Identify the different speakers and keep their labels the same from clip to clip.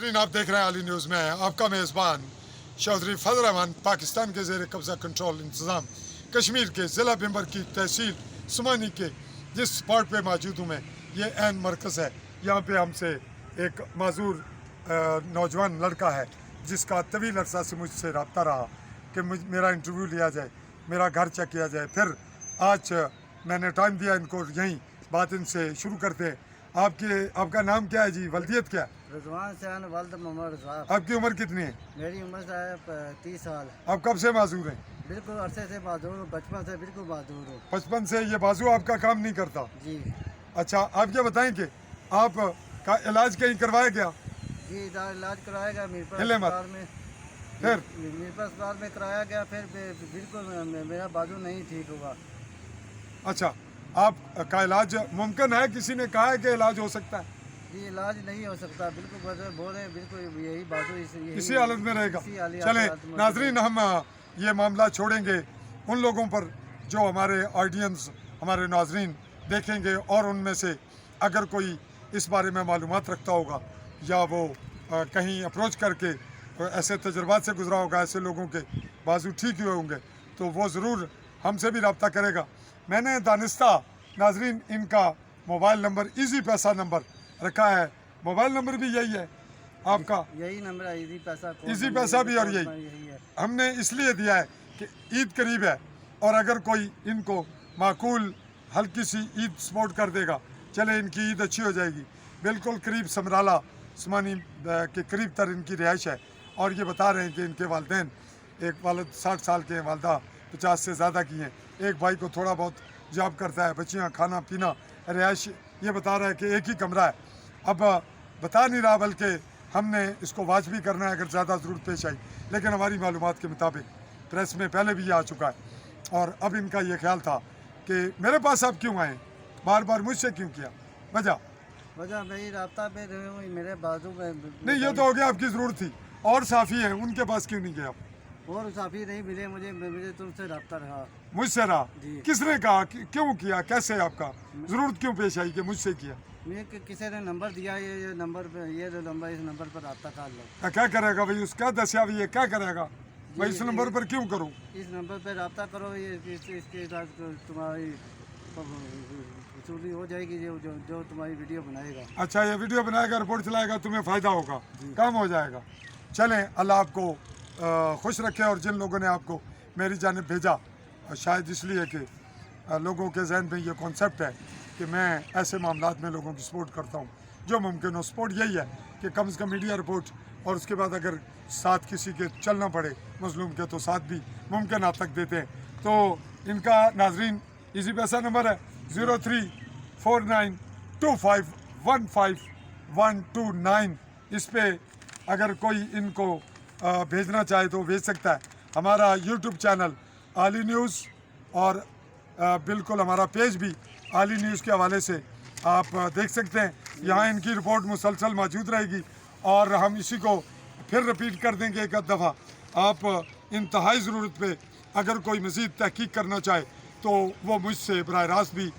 Speaker 1: नाज़रीन, आप देख रहे हैं आली न्यूज़ में आपका मेज़बान चौधरी फजल रहमान पाकिस्तान के ज़ेर कब्ज़ा कंट्रोल इंतज़ाम कश्मीर के ज़िला बिम्बर की तहसील सुमानी के जिस स्पॉट पे मौजूद हूँ मैं, ये ऐन मरकज़ है। यहाँ पे हमसे एक माजूर नौजवान लड़का है जिसका तवील अरसा से मुझसे रब्ता रहा कि मेरा इंटरव्यू लिया जाए, मेरा घर चेक किया जाए। फिर आज मैंने टाइम दिया इनको, यहीं बात इनसे शुरू करते हैं। आपका नाम क्या है जी, वल्दियत क्या है?
Speaker 2: रिजवान सैन वल्द मोहम्मद रज़ाक।
Speaker 1: आपकी उम्र कितनी है?
Speaker 2: मेरी उम्र है 30 साल।
Speaker 1: आप कब से माजूर हैं?
Speaker 2: बिल्कुल अरसे से माजूर हूँ, बचपन से बिल्कुल माजूर हूँ।
Speaker 1: बचपन से ये बाजू आपका काम नहीं करता?
Speaker 2: जी।
Speaker 1: अच्छा, आप क्या बताएं कि आप का इलाज कहीं करवाया गया?
Speaker 2: जी, इलाज कराया गया मीरपुर
Speaker 1: हिले मत।
Speaker 2: अस्पताल में।
Speaker 1: फिर
Speaker 2: मीरपुर अस्पताल में कराया गया, फिर बिल्कुल मेरा बाजू नहीं ठीक हुआ।
Speaker 1: अच्छा, आपका इलाज मुमकिन है? किसी ने कहा है कि इलाज हो सकता है?
Speaker 2: जी, इलाज नहीं हो सकता, बिल्कुल बोल रहे बिल्कुल यही बाजू
Speaker 1: इसी हालत में रहेगा। चलें नाजरीन, हम ये मामला छोड़ेंगे उन लोगों पर जो हमारे ऑडियंस, हमारे नाजरीन देखेंगे और उनमें से अगर कोई इस बारे में मालूमात रखता होगा या वो कहीं अप्रोच करके ऐसे तजुर्बात से गुजरा होगा, ऐसे लोगों के बाजू ठीक हुए होंगे, तो वो ज़रूर हमसे भी रब्ता करेगा। मैंने दानिस्ता नाजरीन इनका मोबाइल नंबर, इजी पैसा नंबर रखा है। मोबाइल नंबर भी यही है आपका?
Speaker 2: यही नंबर है, इजी
Speaker 1: पैसा भी, और यही
Speaker 2: है।
Speaker 1: हमने इसलिए दिया है कि ईद करीब है और अगर कोई इनको माकूल हल्की सी ईद सपोर्ट कर देगा, चले इनकी ईद अच्छी हो जाएगी। बिल्कुल करीब समराला उस्मानी के करीब तर इनकी रिहाइश है और ये बता रहे हैं कि इनके वालिदैन, एक वालिद 60 साल के हैं, वालदा 50 से ज़्यादा की हैं, एक भाई को थोड़ा बहुत जॉब करता है, बच्चियाँ, खाना पीना, रिहाइश, ये बता रहा है कि एक ही कमरा है। अब बता नहीं रहा, बल्कि हमने इसको वाच भी करना है अगर ज़्यादा ज़रूरत पेश आई, लेकिन हमारी मालूमात के मुताबिक प्रेस में पहले भी ये आ चुका है और अब इनका ये ख्याल था कि मेरे पास आप क्यों आए, बार बार मुझसे क्यों किया? वजह
Speaker 2: मेरी रब्ता पे मेरे बाजू में
Speaker 1: नहीं, ये तो हो गया आपकी ज़रूरत थी, और साफ़ी है उनके पास क्यों नहीं गया?
Speaker 2: और साफी नहीं मिले मुझे तुमसे रब्ता रहा।
Speaker 1: मुझसे रहा? किसने कहा, क्यों किया, कैसे आपका ज़रूरत क्यों पेश आई कि मुझसे किया?
Speaker 2: मैं किसी ने नंबर दिया, ये नंबर पे, ये जो नंबर, इस नंबर पर रब्ता कर लो।
Speaker 1: क्या करेगा भाई, उसका दसिया भी है, क्या करेगा भाई, इस नंबर पर क्यों करूँ?
Speaker 2: इस नंबर पर रब्ता करो, इसके साथ तुम्हारी वसूली हो जाएगी, जो तुम्हारी वीडियो बनाएगा। अच्छा, ये
Speaker 1: वीडियो बनाएगा, रिपोर्ट चलाएगा, तुम्हें फ़ायदा होगा, काम हो जाएगा। चलें, अल्लाह आपको खुश रखे। और जिन लोगों ने आपको मेरी जानिब भेजा, शायद इसलिए कि लोगों के जहन में ये कॉन्सेप्ट है कि मैं ऐसे मामलात में लोगों की सपोर्ट करता हूँ जो मुमकिन हो। सपोर्ट यही है कि कम से कम मीडिया रिपोर्ट, और उसके बाद अगर साथ किसी के चलना पड़े मजलूम के, तो साथ भी मुमकिन आप तक देते हैं। तो इनका नाजरीन इसी पैसा नंबर है 0349251529। इस पर अगर कोई इनको भेजना चाहे तो भेज सकता है। हमारा यूट्यूब चैनल आली न्यूज़ और बिल्कुल हमारा पेज भी आली न्यूज़ के हवाले से आप देख सकते हैं। यहाँ इनकी रिपोर्ट मुसलसल मौजूद रहेगी और हम इसी को फिर रिपीट कर देंगे एक दफ़ा। आप इंतहाई ज़रूरत पे अगर कोई मज़ीद तहकीक करना चाहे तो वो मुझसे बराह रास्त भी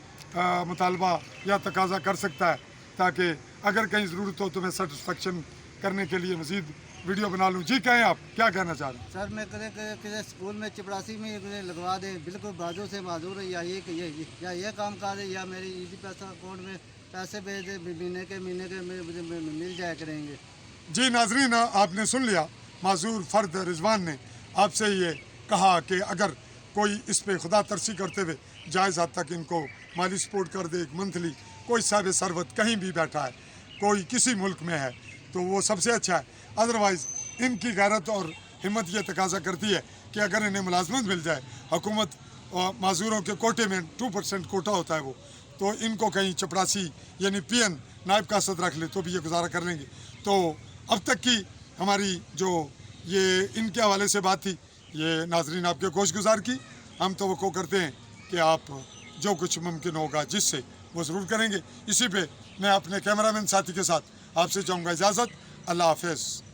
Speaker 1: मुतालबा या तकाजा कर सकता है, ताकि अगर कहीं ज़रूरत हो तो मैं सेटिस्फेक्शन करने के लिए मज़ीद वीडियो बना लूँ। जी, कहें आप क्या कहना चाह रहे हैं?
Speaker 2: सर, मैं किसी स्कूल में चपरासी में लगवा दे, बिल्कुल बाजू से माजूर है, या ये काम कर, या मेरी इजी पैसा अकाउंट में पैसे भेज दे, महीने के मिल जाया करेंगे।
Speaker 1: जी नाजरीन, आपने सुन लिया, माजूर फ़र्द रिजवान ने आपसे ये कहा कि अगर कोई इस पर खुदा तरसी करते हुए जायज़ हद तक इनको माली सपोर्ट कर दे, एक मंथली, कोई साहिब सरवत कहीं भी बैठा है, कोई किसी मुल्क में है, तो वो सबसे अच्छा है। अदरवाइज़ इनकी गैरत और हिम्मत ये तकाजा करती है कि अगर इन्हें मुलाजमत मिल जाए, हुकूमत माजूरों के कोटे में 2% कोटा होता है वो, तो इनको कहीं चपरासी यानी पीएन नायब कासद रख ले तो भी ये गुजारा कर लेंगे। तो अब तक की हमारी जो ये इनके हवाले से बात थी, ये नाजरीन आपके गोशगुजार की। हम तवक्को करते हैं कि आप जो कुछ मुमकिन होगा जिससे वो ज़रूर करेंगे। इसी पे मैं अपने कैमरामैन साथी के साथ आपसे चाहूँगा इजाज़त। अल्लाह हाफ़िज़।